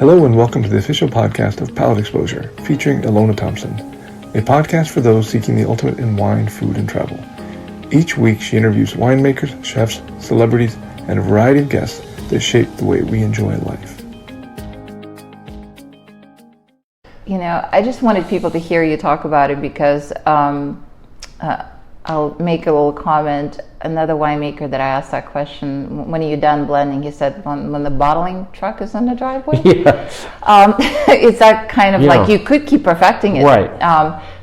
Hello and welcome to the official podcast of Palate Exposure, featuring Ilona Thompson, a podcast for those seeking the ultimate in wine, food, and travel. Each week she interviews winemakers, chefs, celebrities, and a variety of guests that shape the way we enjoy life. You know, I just wanted people to hear you talk about it because I'll make a little comment. Another winemaker that I asked that question, when are you done blending? He said, when the bottling truck is in the driveway. Yeah. It's that kind of like, you could keep perfecting it. Right.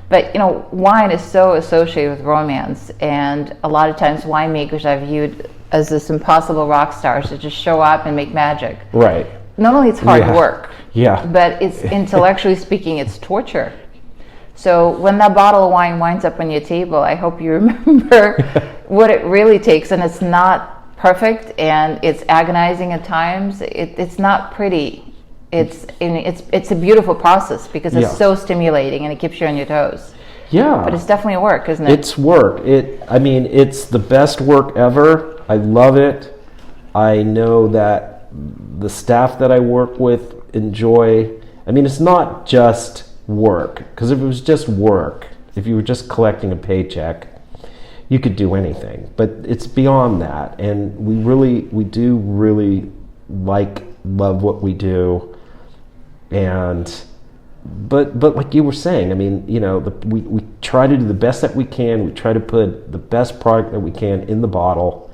But, you know, wine is so associated with romance. And a lot of times winemakers are viewed as this impossible rock stars that just show up and make magic. Right. Not only it's hard work, but it's intellectually speaking, it's torture. So when that bottle of wine winds up on your table, I hope you remember what it really takes. And it's not perfect, and it's agonizing at times. It's not pretty. It's a beautiful process because it's so stimulating and it keeps you on your toes. Yeah. But it's definitely work, isn't it? It's work. It's the best work ever. I love it. I know that the staff that I work with enjoy. It's not just work, because if it was just work, if you were just collecting a paycheck, you could do anything, but it's beyond that, and we do really love what we do. And but like you were saying, we try to do the best that we can. We try to put the best product that we can in the bottle,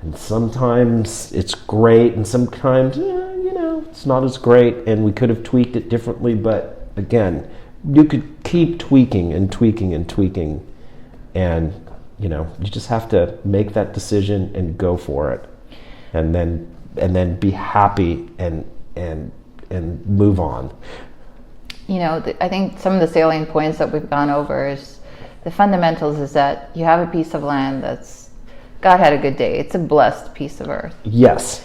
and sometimes it's great, and sometimes it's not as great, and we could have tweaked it differently. But again, you could keep tweaking and tweaking and tweaking, and you just have to make that decision and go for it, and then be happy and move on. I think some of the salient points that we've gone over is the fundamentals is that you have a piece of land that's God had a good day. It's a blessed piece of earth. Yes.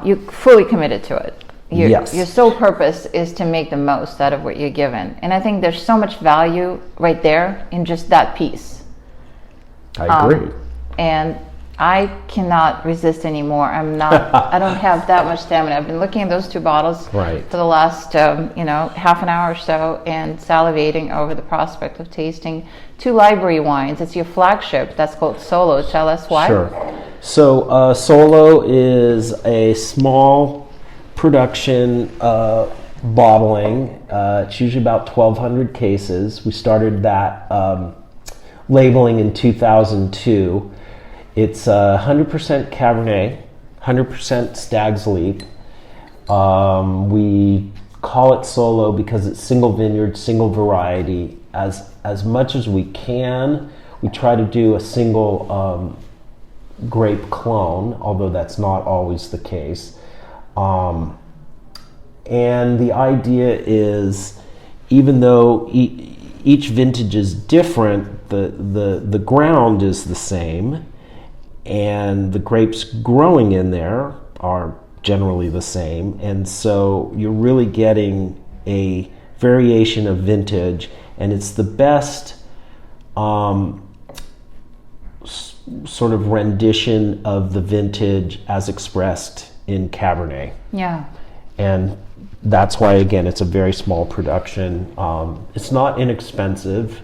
You're fully committed to it. Your Yes. sole purpose is to make the most out of what you're given. And I think there's so much value right there in just that piece. I agree. And I cannot resist anymore. I don't have that much stamina. I've been looking at those two bottles for the last, half an hour or so, and salivating over the prospect of tasting two library wines. It's your flagship. That's called Solo. Tell us why. Sure. So Solo is a small production bottling. It's usually about 1,200 cases. We started that labeling in 2002. It's 100% Cabernet, 100% Stag's Leap. We call it Solo because it's single vineyard, single variety. As much as we can, we try to do a single grape clone, although that's not always the case. And the idea is, even though each vintage is different, the ground is the same, and the grapes growing in there are generally the same, and so you're really getting a variation of vintage, and it's the best sort of rendition of the vintage as expressed in Cabernet. Yeah. And that's why, again, it's a very small production. It's not inexpensive.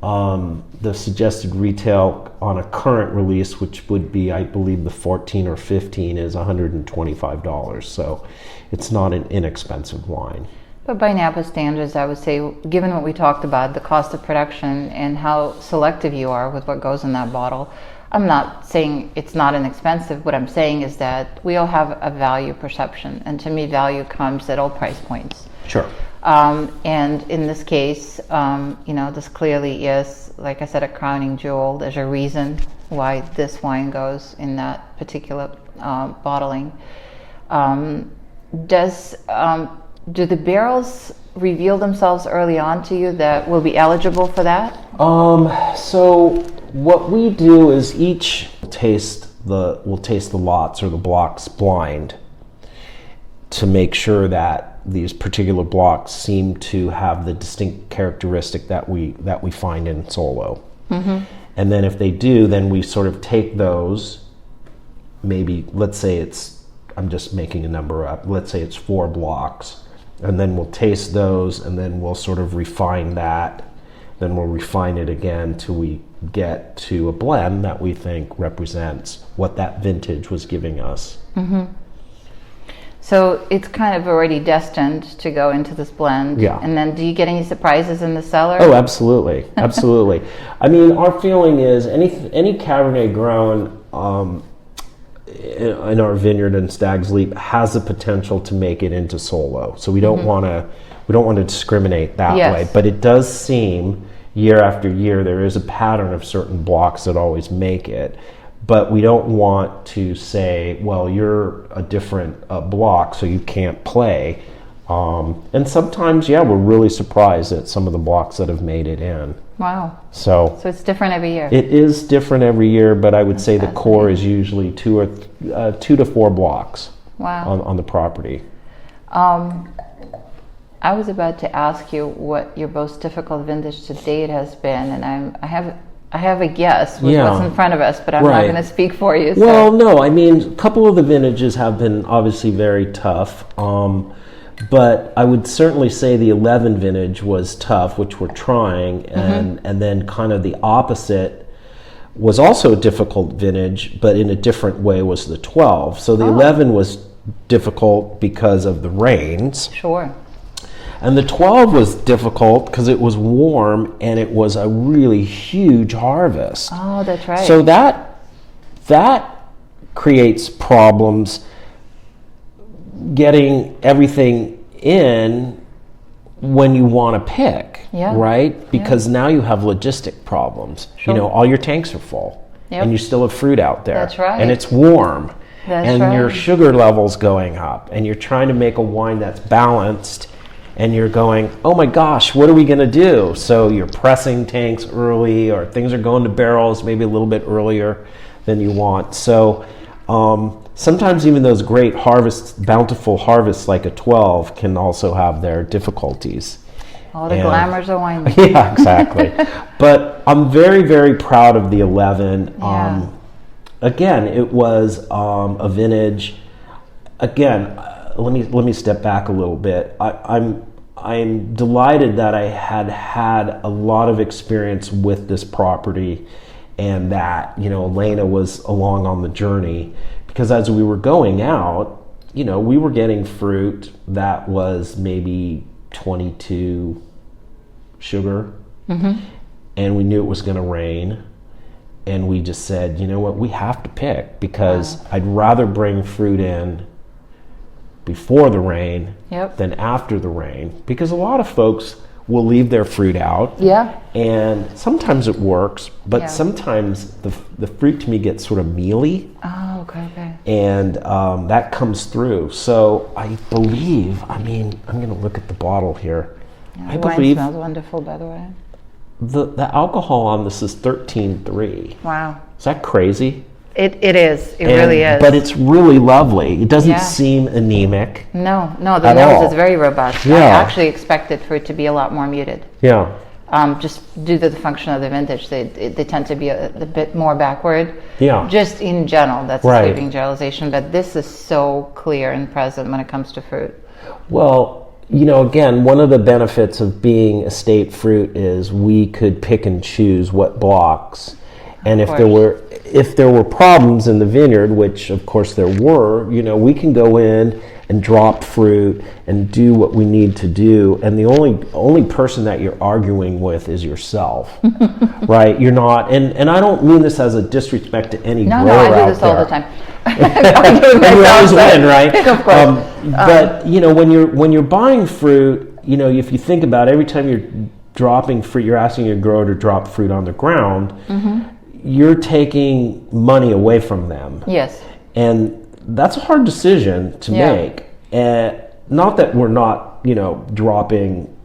The suggested retail on a current release, which would be, I believe, the 14 or 15, is $125. So it's not an inexpensive wine. But by Napa standards, I would say, given what we talked about, the cost of production and how selective you are with what goes in that bottle, I'm not saying it's not inexpensive. What I'm saying is that we all have a value perception, and to me, value comes at all price points. Sure. And in this case, this clearly is, like I said, a crowning jewel. There's a reason why this wine goes in that particular bottling. Do the barrels reveal themselves early on to you that will be eligible for that? So what we do is each we'll taste the lots or the blocks blind to make sure that these particular blocks seem to have the distinct characteristic that we find in Solo. Mm-hmm. And then if they do, then we sort of take those, maybe let's say it's I'm just making a number up. Let's say it's 4 blocks. And then we'll taste those, and then we'll sort of refine that. Then we'll refine it again till we get to a blend that we think represents what that vintage was giving us. Mm-hmm. So it's kind of already destined to go into this blend. Yeah. And then do you get any surprises in the cellar? Oh, absolutely. Absolutely. I mean, our feeling is any Cabernet grown in our vineyard in Stag's Leap has the potential to make it into solo. So we don't want to discriminate that way. But it does seem year after year there is a pattern of certain blocks that always make it. But we don't want to say, well, you're a different block, so you can't play. And sometimes, we're really surprised at some of the blocks that have made it in. Wow. So it's different every year. It is different every year, but I would say the core is usually 2 to 4 blocks. Wow. On the property. I was about to ask you what your most difficult vintage to date has been, and I have a guess with what's in front of us, but I'm not going to speak for you. So. Well, no, I mean, a couple of the vintages have been obviously very tough, but I would certainly say the 11 vintage was tough, which we're trying, and then kind of the opposite was also a difficult vintage, but in a different way was the 12. So the 11 was difficult because of the rains. Sure. And the 12 was difficult because it was warm and it was a really huge harvest. Oh, that's right. So that creates problems getting everything in when you want to pick, right? Because now you have logistic problems. Sure. You know, all your tanks are full and you still have fruit out there. That's right. And it's warm. That's and your sugar level's going up and you're trying to make a wine that's balanced. And you're going, oh my gosh, what are we going to do? So you're pressing tanks early, or things are going to barrels maybe a little bit earlier than you want. So sometimes even those great harvests, bountiful harvests like a 12 can also have their difficulties. All the glamours of wine. Yeah, exactly. But I'm very, very proud of the 11. Yeah. Again, it was a vintage. Again, let me step back a little bit. I'm delighted that I had a lot of experience with this property, and that Ilona was along on the journey, because as we were going out, we were getting fruit that was maybe 22 sugar, and we knew it was going to rain, and we just said, you know what, we have to pick, because I'd rather bring fruit in before the rain than after the rain, because a lot of folks will leave their fruit out. Yeah. And sometimes it works, but sometimes the fruit to me gets sort of mealy. Oh, okay. And that comes through. So I believe, I'm going to look at the bottle here. Yeah, I believe wine smells wonderful, by the way. The alcohol on this is 13.3. Wow. Is that crazy? It is. It really is. But it's really lovely. It doesn't seem anemic. No. The nose is very robust. I actually expected for it to be a lot more muted. Yeah. Just due to the function of the vintage, they tend to be a bit more backward. Yeah. Just in general, that's a sweeping generalization. But this is so clear and present when it comes to fruit. Well, again, one of the benefits of being estate fruit is we could pick and choose what blocks. And if there were problems in the vineyard, which of course there were, we can go in and drop fruit and do what we need to do. And the only person that you're arguing with is yourself, right? You're not, and I don't mean this as a disrespect to any grower out there. No, I do this all the time. You always win, right? Of course. But when you're buying fruit, if you think about it, every time you're dropping fruit, you're asking your grower to drop fruit on the ground. You're taking money away from them. Yes. And that's a hard decision to make. Not that we're not, dropping,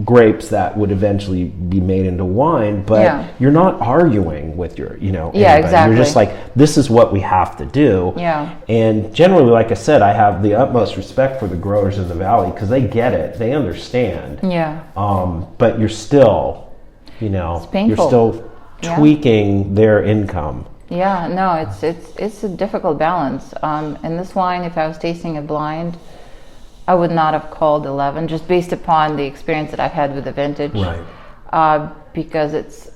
grapes that would eventually be made into wine, but you're not arguing with your, anybody. Exactly. You're just like, this is what we have to do. Yeah. And generally, like I said, I have the utmost respect for the growers in the valley, because they get it, they understand. Yeah. But you're still, it's painful. you're still tweaking their income. Yeah, no, it's a difficult balance. And this wine, if I was tasting it blind, I would not have called 11, just based upon the experience that I've had with the vintage. Right. Because it's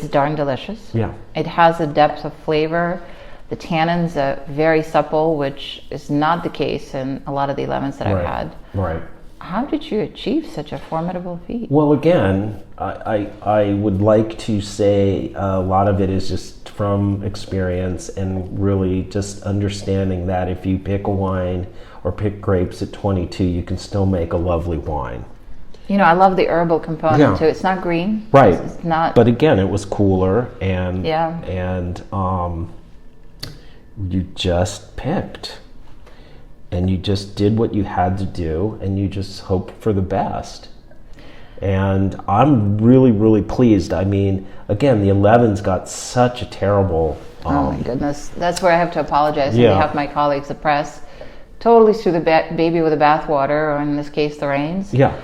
darn delicious. Yeah. It has a depth of flavor. The tannins are very supple, which is not the case in a lot of the 11s that I've had. Right. How did you achieve such a formidable feat? Well, again, I would like to say a lot of it is just from experience and really just understanding that if you pick a wine or pick grapes at 22, you can still make a lovely wine. You know, I love the herbal component too. It's not green. Right. It's not. But again, it was cooler and you just picked. And you just did what you had to do, and you just hoped for the best. And I'm really, really pleased. I mean, again, the 11s got such a terrible... oh my goodness. That's where I have to apologize on behalf of my colleagues, the press. Totally threw the baby with the bathwater, or in this case, the rains. Yeah.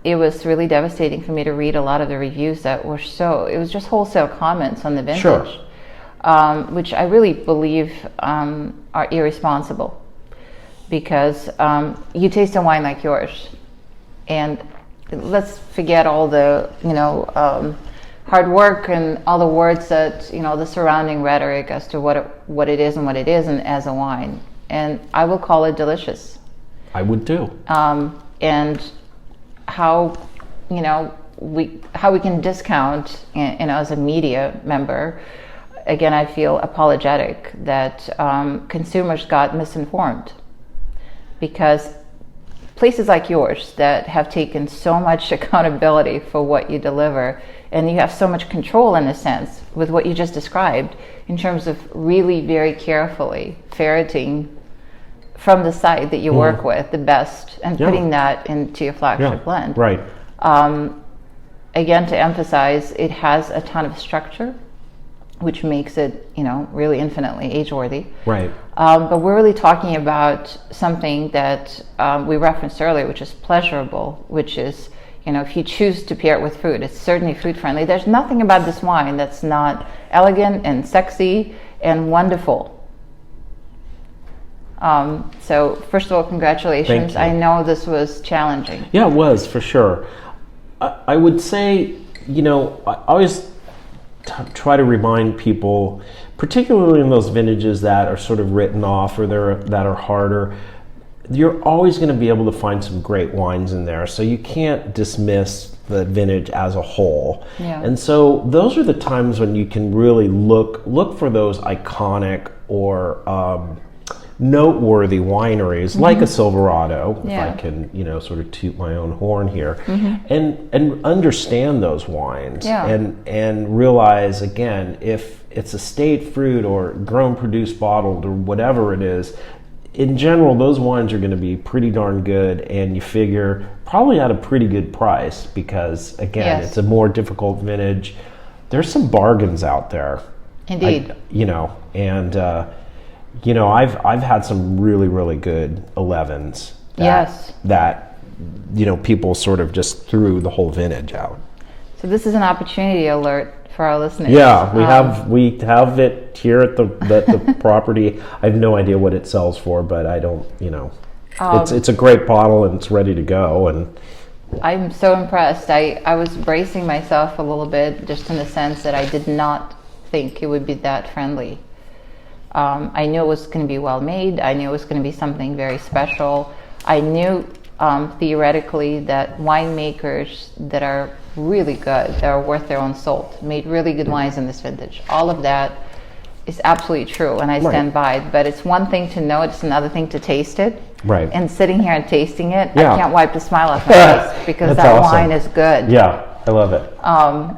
It was really devastating for me to read a lot of the reviews that were it was just wholesale comments on the vintage. Sure. Which I really believe are irresponsible. Because you taste a wine like yours, and let's forget all the hard work and all the words that the surrounding rhetoric as to what it is and what it isn't as a wine. And I will call it delicious. I would too. And how we can discount as a media member. Again, I feel apologetic that consumers got misinformed. Because places like yours that have taken so much accountability for what you deliver, and you have so much control in a sense with what you just described in terms of really very carefully ferreting from the site that you work with the best and putting that into your flagship blend. Right. Again, to emphasize, it has a ton of structure, which makes it, really infinitely age-worthy. Right. But we're really talking about something that we referenced earlier, which is pleasurable, which is, if you choose to pair it with food, it's certainly food-friendly. There's nothing about this wine that's not elegant and sexy and wonderful. So, first of all, congratulations. Thank you. I know this was challenging. Yeah, it was, for sure. I would say, I always try to remind people, particularly in those vintages that are sort of written off or that are harder, you're always going to be able to find some great wines in there. So you can't dismiss the vintage as a whole. Yeah. And so those are the times when you can really look for those iconic or noteworthy wineries, like a Silverado, if I can, sort of toot my own horn here, and understand those wines, and realize, again, if it's estate fruit or grown, produced, bottled, or whatever it is, in general, those wines are going to be pretty darn good, and you figure probably at a pretty good price because, again, it's a more difficult vintage. There's some bargains out there. Indeed. I've had some really, really good 11s that people sort of just threw the whole vintage out. So this is an opportunity alert for our listeners. Yeah, we have it here at the property. I have no idea what it sells for, but I don't, it's a great bottle and it's ready to go. And I'm so impressed. I was bracing myself a little bit, just in the sense that I did not think it would be that friendly. I knew it was going to be well made. I knew it was going to be something very special. I knew theoretically that winemakers that are really good, that are worth their own salt, made really good wines in this vintage. All of that is absolutely true, and I stand by it. But it's one thing to know it, it's another thing to taste it. Right. And sitting here and tasting it, I can't wipe the smile off my face because that wine is good. Yeah. I love it.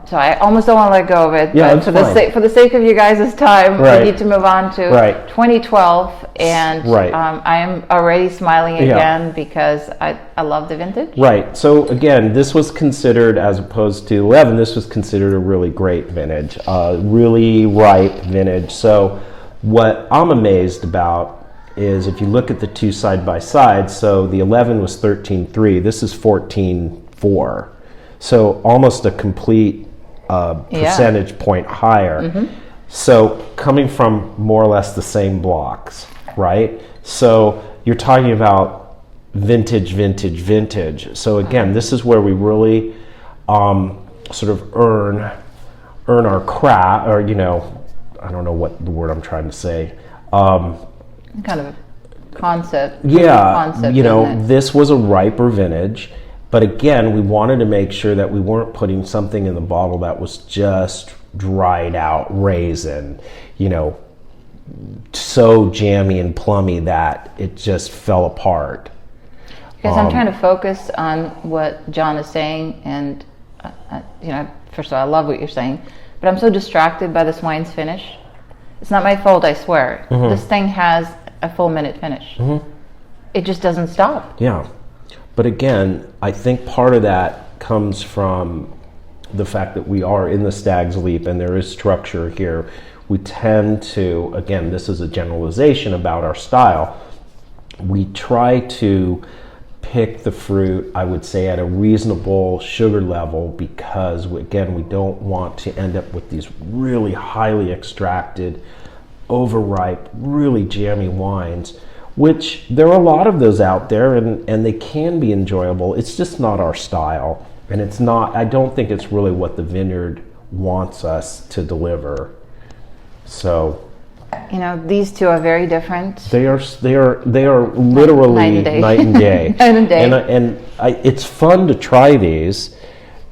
So I almost don't want to let go of it. Yeah, but for the sake of you guys' time, we need to move on to 2012. And I am already smiling again because I love the vintage. Right. So again, this was considered, as opposed to 11, this was considered a really great vintage, really ripe vintage. So what I'm amazed about is if you look at the two side by side, so the 11 was 13.3, this is 14.4. So almost a complete percentage point higher. So coming from more or less the same blocks, right? So you're talking about vintage. So again, this is where we really sort of earn our craft, or I don't know what the word I'm trying to say. Kind of a concept. Yeah, this was a riper vintage, but again, we wanted to make sure that we weren't putting something in the bottle that was just dried out raisin, so jammy and plummy that it just fell apart. Because I'm trying to focus on what Jon is saying, and first of all, I love what you're saying, but I'm so distracted by this wine's finish. It's not my fault, I swear. Mm-hmm. This thing has a full minute finish. Mm-hmm. It just doesn't stop. Yeah, but again, I think part of that comes from the fact that we are in the Stag's Leap and there is structure here. We tend to, again, this is a generalization about our style, we try to pick the fruit, I would say, at a reasonable sugar level, because again, we don't want to end up with these really highly extracted, overripe, really jammy wines, which there are a lot of those out there, and they can be enjoyable. It's just not our style. And it's not, I don't think it's really what the vineyard wants us to deliver. So, these two are very different. They are literally night and day. Night and day. It's fun to try these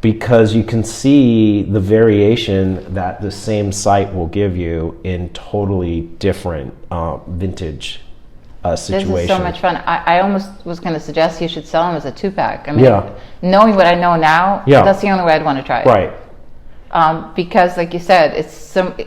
because you can see the variation that the same site will give you in totally different vintage situation. This is so much fun. I almost was going to suggest you should sell them as a 2-pack. I mean, knowing what I know now, that's the only way I'd want to try it. Right. Because, like you said,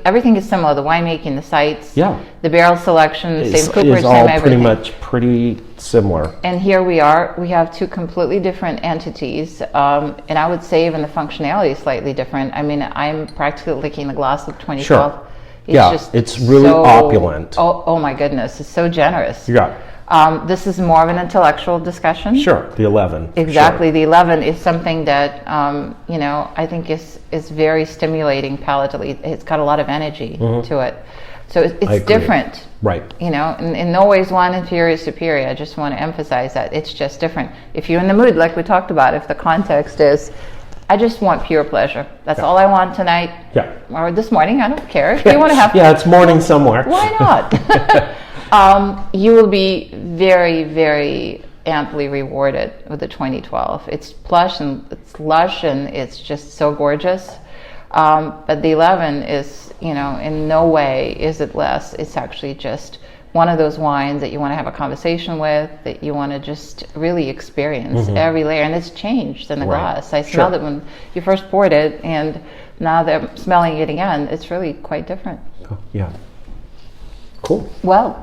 everything is similar. The winemaking, the sites, the barrel selection, same cooperage, same everything. Pretty similar. And here we are. We have two completely different entities, and I would say even the functionality is slightly different. I mean, I'm practically licking the glass of 2012. Sure. It's really opulent. Oh my goodness, it's so generous. Yeah. This is more of an intellectual discussion. Sure, the 11. Exactly, sure. The 11 is something that I think is very stimulating palatally. It's got a lot of energy to it, so it's different. Right. In no ways one inferior is superior. I just want to emphasize that it's just different. If you're in the mood, like we talked about, if the context is, I just want pure pleasure. That's all I want tonight. Yeah. Or this morning. I don't care. If you want to have. Yeah, it's morning somewhere. Why not? You will be very, very amply rewarded with the 2012. It's plush and it's lush and it's just so gorgeous. But the 11 is, in no way is it less. It's actually just one of those wines that you want to have a conversation with, that you want to just really experience every layer. And it's changed in the glass. I smelled it when you first poured it, and now that I'm smelling it again, it's really quite different. Yeah. Cool. Well,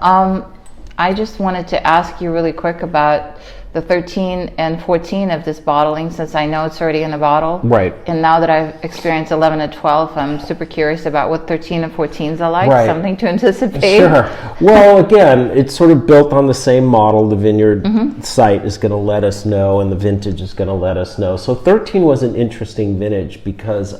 I just wanted to ask you really quick about the 13 and 14 of this bottling, since I know it's already in a bottle. Right. And now that I've experienced 11 and 12, I'm super curious about what 13 and 14s are like. Right. Something to anticipate. Sure. Well, again, it's sort of built on the same model. The vineyard site is going to let us know, and the vintage is going to let us know. So 13 was an interesting vintage because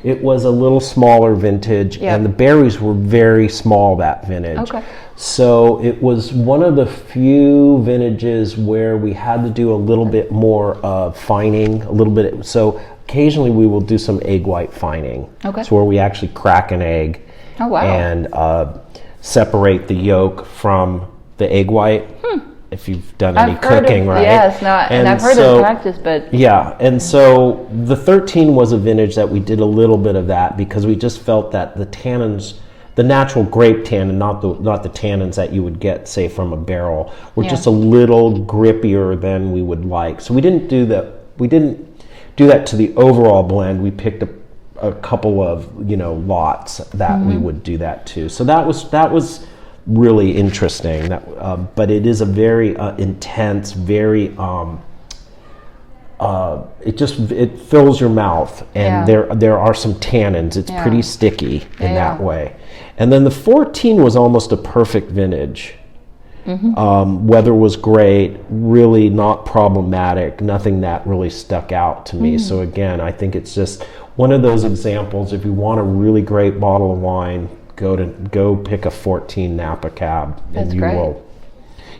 it was a little smaller vintage, and the berries were very small that vintage. Okay. So it was one of the few vintages where we had to do a little bit more fining, a little bit. So occasionally we will do some egg white fining. Okay. So where we actually crack an egg and separate the yolk from the egg white. If you've done any cooking, right? Yes, and I've heard of practice, but yeah. And so the 13 was a vintage that we did a little bit of that because we just felt that the tannins, the natural grape tannin, not the tannins that you would get, say, from a barrel, were just a little grippier than we would like. So we didn't do that. We didn't do that to the overall blend. We picked a couple of lots that we would do that to. So that was really interesting. But it is a very intense, very it fills your mouth, and there are some tannins. It's pretty sticky in that way. And then the 14 was almost a perfect vintage. Weather was great, really not problematic, nothing that really stuck out to me. So again, I think it's just one of those examples. If you want a really great bottle of wine, go pick a 14 Napa Cab, and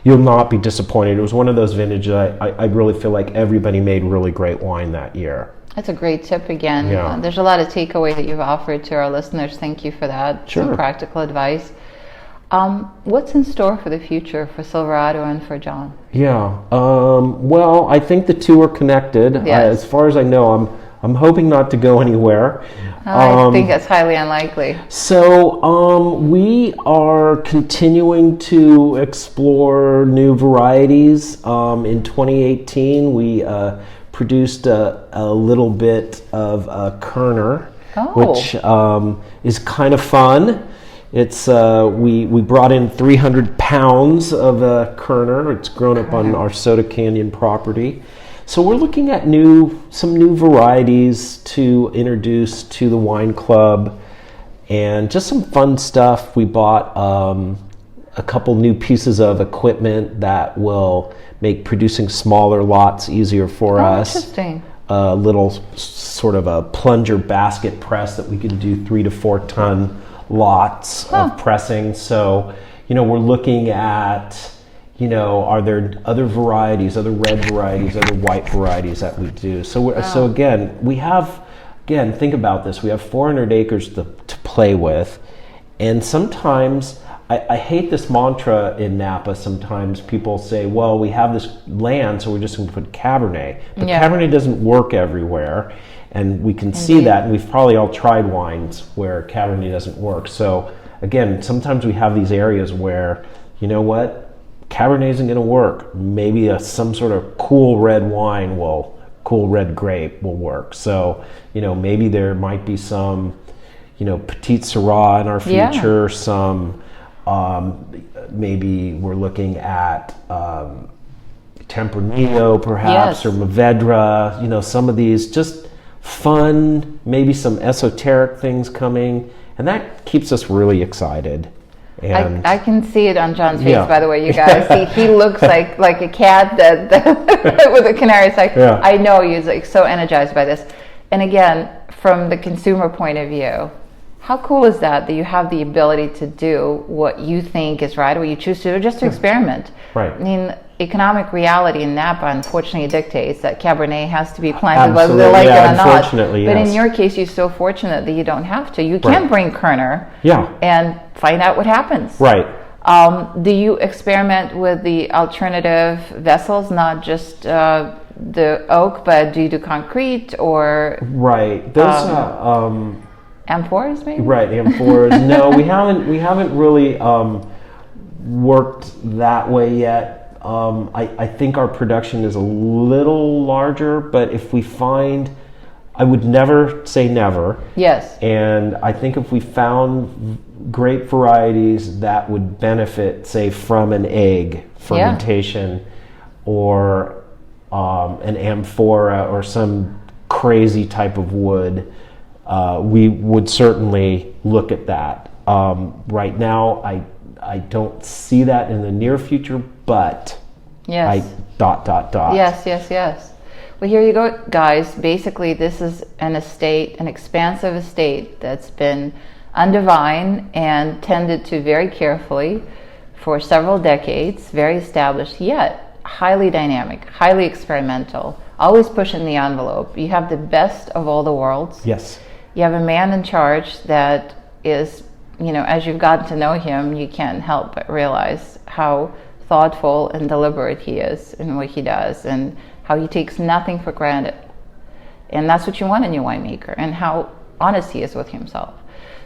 you'll not be disappointed. It was one of those vintages I really feel like everybody made really great wine that year. That's a great tip again. Yeah. There's a lot of takeaway that you've offered to our listeners. Thank you for that. Sure. Some practical advice. What's in store for the future for Silverado and for Jon? Yeah. Well, I think the two are connected. Yes. As far as I know, I'm hoping not to go anywhere. I think that's highly unlikely. So we are continuing to explore new varieties. In 2018, we produced a little bit of Kerner, which is kind of fun. It's we brought in 300 pounds of Kerner. It's grown up on our Soda Canyon property. So we're looking at some new varieties to introduce to the wine club, and just some fun stuff. We bought a couple new pieces of equipment that will make producing smaller lots easier for us. Interesting. A little sort of a plunger basket press that we can do 3 to 4 ton lots of pressing. So, we're looking at, are there other varieties, other red varieties, other white varieties that we do? So again, think about this. We have 400 acres to play with, and sometimes I hate this mantra in Napa. Sometimes people say, well, we have this land, so we're just going to put Cabernet. But Cabernet doesn't work everywhere, and we can see that, and we've probably all tried wines where Cabernet doesn't work. So again, sometimes we have these areas where, Cabernet isn't going to work. Maybe some sort of cool red grape will work. So, maybe there might be some, Petite Syrah in our future, some... maybe we're looking at Tempranillo perhaps, or Mourvedre, some of these just fun, maybe some esoteric things coming, and that keeps us really excited. And I can see it on Jon's face, by the way, you guys. He looks like a cat that with a canary. It's like, I know he's like so energized by this. And again, from the consumer point of view, how cool is that you have the ability to do what you think is right, or what you choose to do, just to experiment? Right. I mean, economic reality in Napa unfortunately dictates that Cabernet has to be planted whether they like it or not. But in your case, you're so fortunate that you don't have to. You can bring Kerner and find out what happens. Right. Do you experiment with the alternative vessels, not just the oak, but do you do concrete or... Right. There's... Amphores, maybe? Right, amphores. No, we haven't really worked that way yet. I think our production is a little larger, but if we find, I would never say never. Yes. And I think if we found great varieties that would benefit, say, from an egg fermentation or an amphora or some crazy type of wood, we would certainly look at that. Right now, I don't see that in the near future, but yes. Yes. Well, here you go, guys. Basically, this is an expansive estate that's been undivine and tended to very carefully for several decades, very established, yet highly dynamic, highly experimental, always pushing the envelope. You have the best of all the worlds. Yes. You have a man in charge that is, as you've gotten to know him, you can't help but realize how thoughtful and deliberate he is in what he does and how he takes nothing for granted. And that's what you want in your winemaker, and how honest he is with himself.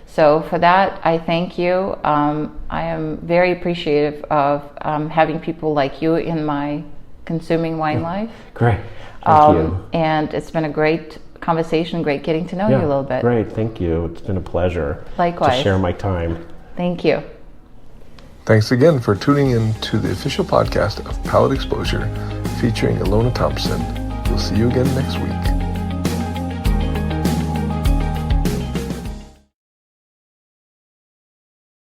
So for that, I thank you. I am very appreciative of having people like you in my consuming wine life. Great. Thank you. And it's been a great conversation, great getting to know you a little bit. Great, thank you. It's been a pleasure. Likewise. To share my time. Thank you. Thanks again for tuning in to the official podcast of Palate Exposure featuring Ilona Thompson. We'll see you again next week.